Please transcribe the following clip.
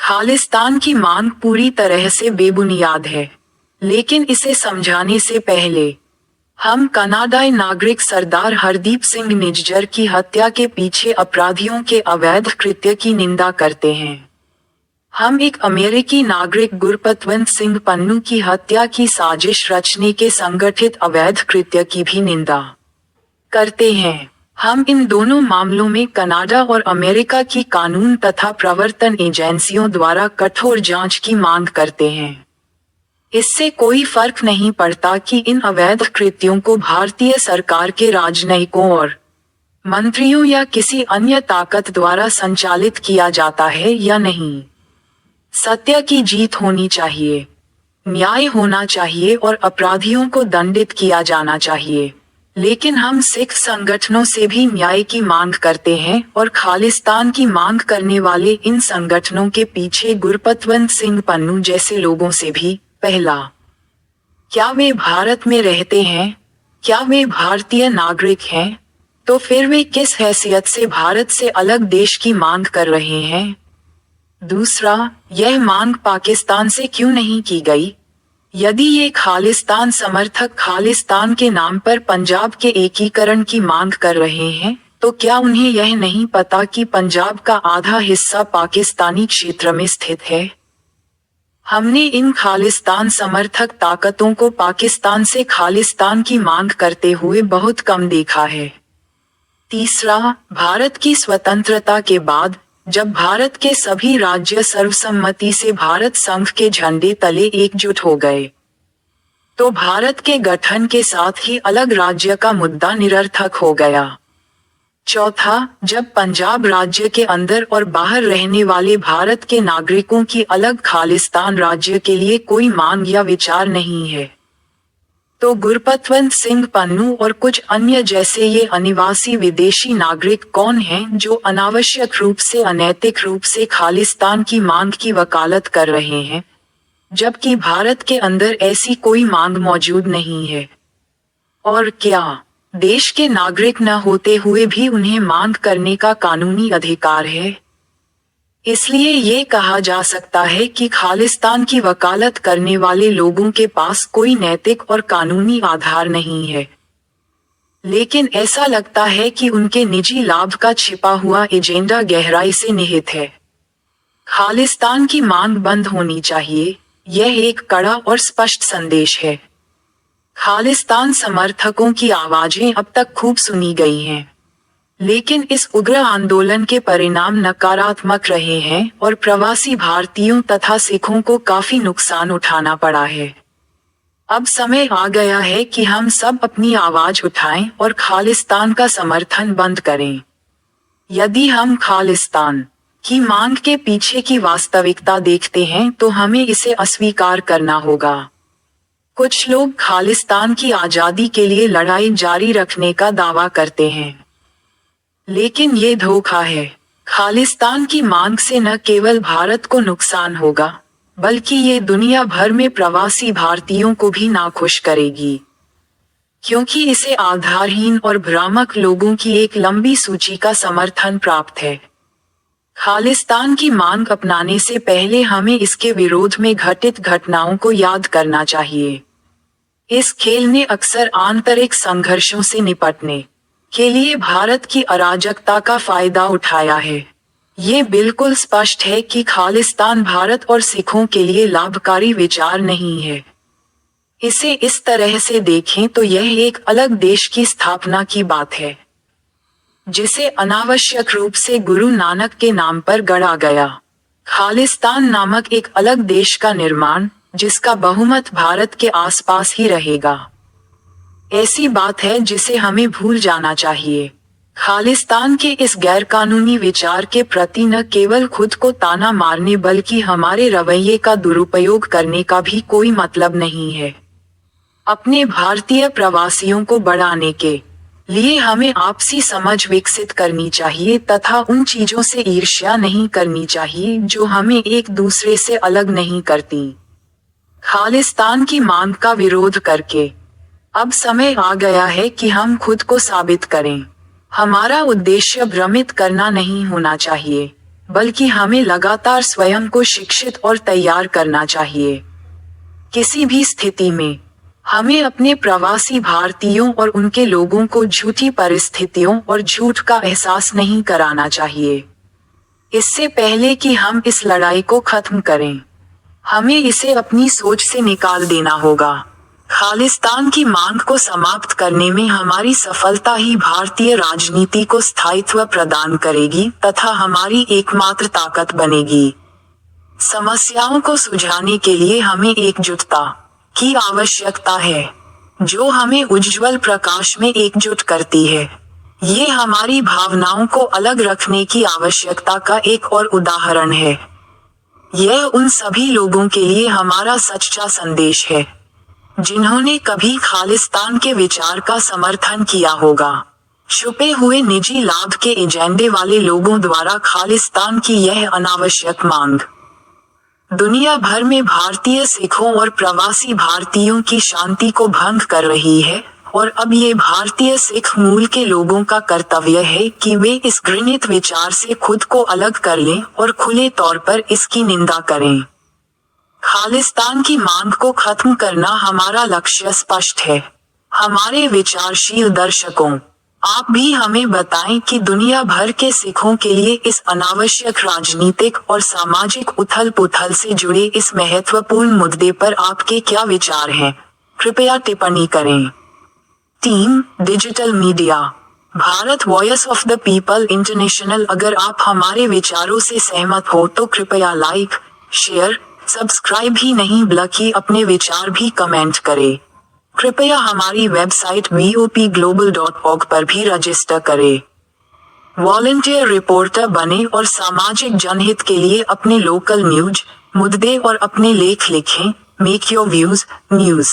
खालिस्तान की मांग पूरी तरह से बेबुनियाद है, लेकिन इसे समझाने से पहले हम कनाडाई नागरिक सरदार हरदीप सिंह निज्जर की हत्या के पीछे अपराधियों के अवैध कृत्य की निंदा करते हैं। हम एक अमेरिकी नागरिक गुरपतवंत सिंह पन्नू की हत्या की साजिश रचने के संगठित अवैध कृत्य की भी निंदा करते हैं। हम इन दोनों मामलों में कनाडा और अमेरिका की कानून तथा प्रवर्तन एजेंसियों द्वारा कठोर जांच की मांग करते हैं। इससे कोई फर्क नहीं पड़ता कि इन अवैध कृत्यों को भारतीय सरकार के राजनयिकों और मंत्रियों या किसी अन्य ताकत द्वारा संचालित किया जाता है या नहीं। सत्य की जीत होनी चाहिए, न्याय होना चाहिए और अपराधियों को दंडित किया जाना चाहिए। लेकिन हम सिख संगठनों से भी न्याय की मांग करते हैं और खालिस्तान की मांग करने वाले इन संगठनों के पीछे गुरपतवंत सिंह पन्नू जैसे लोगों से भी। पहला, क्या वे भारत में रहते हैं? क्या वे भारतीय नागरिक हैं? तो फिर वे किस हैसियत से भारत से अलग देश की मांग कर रहे हैं? दूसरा, यह मांग पाकिस्तान से क्यों नहीं की गई? यदि ये खालिस्तान समर्थक खालिस्तान के नाम पर पंजाब के एकीकरण की मांग कर रहे हैं, तो क्या उन्हें यह नहीं पता कि पंजाब का आधा हिस्सा पाकिस्तानी क्षेत्र में स्थित है? हमने इन खालिस्तान समर्थक ताकतों को पाकिस्तान से खालिस्तान की मांग करते हुए बहुत कम देखा है। तीसरा, भारत की स्वतंत्रता के बाद जब भारत के सभी राज्य सर्वसम्मति से भारत संघ के झंडे तले एकजुट हो गए, तो भारत के गठन के साथ ही अलग राज्य का मुद्दा निरर्थक हो गया। चौथा, जब पंजाब राज्य के अंदर और बाहर रहने वाले भारत के नागरिकों की अलग खालिस्तान राज्य के लिए कोई मांग या विचार नहीं है, तो गुरपतवंत सिंह पन्नू और कुछ अन्य जैसे ये अनिवासी विदेशी नागरिक कौन हैं जो अनावश्यक रूप से अनैतिक रूप से खालिस्तान की मांग की वकालत कर रहे हैं, जबकि भारत के अंदर ऐसी कोई मांग मौजूद नहीं है? और क्या देश के नागरिक न होते हुए भी उन्हें मांग करने का कानूनी अधिकार है? इसलिए ये कहा जा सकता है कि खालिस्तान की वकालत करने वाले लोगों के पास कोई नैतिक और कानूनी आधार नहीं है, लेकिन ऐसा लगता है कि उनके निजी लाभ का छिपा हुआ एजेंडा गहराई से निहित है। खालिस्तान की मांग बंद होनी चाहिए, यह एक कड़ा और स्पष्ट संदेश है। खालिस्तान समर्थकों की आवाजें अब तक खूब सुनी गई हैं, लेकिन इस उग्र आंदोलन के परिणाम नकारात्मक रहे हैं और प्रवासी भारतीयों तथा सिखों को काफी नुकसान उठाना पड़ा है। अब समय आ गया है कि हम सब अपनी आवाज उठाएं और खालिस्तान का समर्थन बंद करें। यदि हम खालिस्तान की मांग के पीछे की वास्तविकता देखते हैं तो हमें इसे अस्वीकार करना होगा। कुछ लोग खालिस्तान की आजादी के लिए लड़ाई जारी रखने का दावा करते हैं, लेकिन ये धोखा है। खालिस्तान की मांग से न केवल भारत को नुकसान होगा, बल्कि ये दुनिया भर में प्रवासी भारतीयों को भी नाखुश करेगी, क्योंकि इसे आधारहीन और भ्रामक लोगों की एक लंबी सूची का समर्थन प्राप्त है। खालिस्तान की मांग अपनाने से पहले हमें इसके विरोध में घटित घटनाओं को याद करना चाहिए। इस खेल ने अक्सर आंतरिक संघर्षों से निपटने के लिए भारत की अराजकता का फायदा उठाया है। ये बिल्कुल स्पष्ट है कि खालिस्तान भारत और सिखों के लिए लाभकारी विचार नहीं है। इसे इस तरह से देखें तो यह एक अलग देश की स्थापना की बात है, जिसे अनावश्यक रूप से गुरु नानक के नाम पर गढ़ा गया। खालिस्तान नामक एक अलग देश का निर्माण, जिसका बहुमत भारत के आसपास ही रहेगा, ऐसी बात है जिसे हमें भूल जाना चाहिए। खालिस्तान के इस गैरकानूनी विचार के प्रति न केवल खुद को ताना मारने बल्कि हमारे रवैये का दुरुपयोग करने का भी कोई मतलब नहीं है। अपने भारतीय प्रवासियों को बढ़ाने के लिए हमें आपसी समझ विकसित करनी चाहिए तथा उन चीजों से ईर्ष्या नहीं करनी चाहिए जो हमें एक दूसरे से अलग नहीं करती। खालिस्तान की मांग का विरोध करके अब समय आ गया है कि हम खुद को साबित करें। हमारा उद्देश्य भ्रमित करना नहीं होना चाहिए, बल्कि हमें लगातार स्वयं को शिक्षित और तैयार करना चाहिए। किसी भी स्थिति में हमें अपने प्रवासी भारतीयों और उनके लोगों को झूठी परिस्थितियों और झूठ का एहसास नहीं कराना चाहिए। इससे पहले कि हम इस लड़ाई को खत्म करें, हमें इसे अपनी सोच से निकाल देना होगा। खालिस्तान की मांग को समाप्त करने में हमारी सफलता ही भारतीय राजनीति को स्थायित्व प्रदान करेगी तथा हमारी एकमात्र ताकत बनेगी। समस्याओं को सुलझाने के लिए हमें एकजुटता की आवश्यकता है, जो हमें उज्ज्वल प्रकाश में एकजुट करती है। ये हमारी भावनाओं को अलग रखने की आवश्यकता का एक और उदाहरण है। यह उन सभी लोगों के लिए हमारा सच्चा संदेश है, जिन्होंने कभी खालिस्तान के विचार का समर्थन किया होगा। छुपे हुए निजी लाभ के एजेंडे वाले लोगों द्वारा खालिस्तान की यह अनावश्यक मांग दुनिया भर में भारतीय सिखों और प्रवासी भारतीयों की शांति को भंग कर रही है, और अब ये भारतीय सिख मूल के लोगों का कर्तव्य है कि वे इस घृणित विचार से खुद को अलग कर लें और खुले तौर पर इसकी निंदा करें। खालिस्तान की मांग को खत्म करना हमारा लक्ष्य स्पष्ट है। हमारे विचारशील दर्शकों, आप भी हमें बताएं कि दुनिया भर के सिखों के लिए इस अनावश्यक राजनीतिक और सामाजिक उथल-पुथल से जुड़े इस महत्वपूर्ण मुद्दे पर आपके क्या विचार हैं? कृपया टिप्पणी करें। Team digital media Bharat voice of the people international. अगर आप हमारे विचारों से सहमत हो तो कृपया लाइक, शेयर, सब्सक्राइब ही नहीं बल्कि अपने विचार भी कमेंट करें। कृपया हमारी वेबसाइट vopglobal.org पर भी रजिस्टर करें। वॉलंटियर रिपोर्टर बने और सामाजिक जनहित के लिए अपने लोकल न्यूज, मुद्दे और अपने लेख लिखें। Make your views news.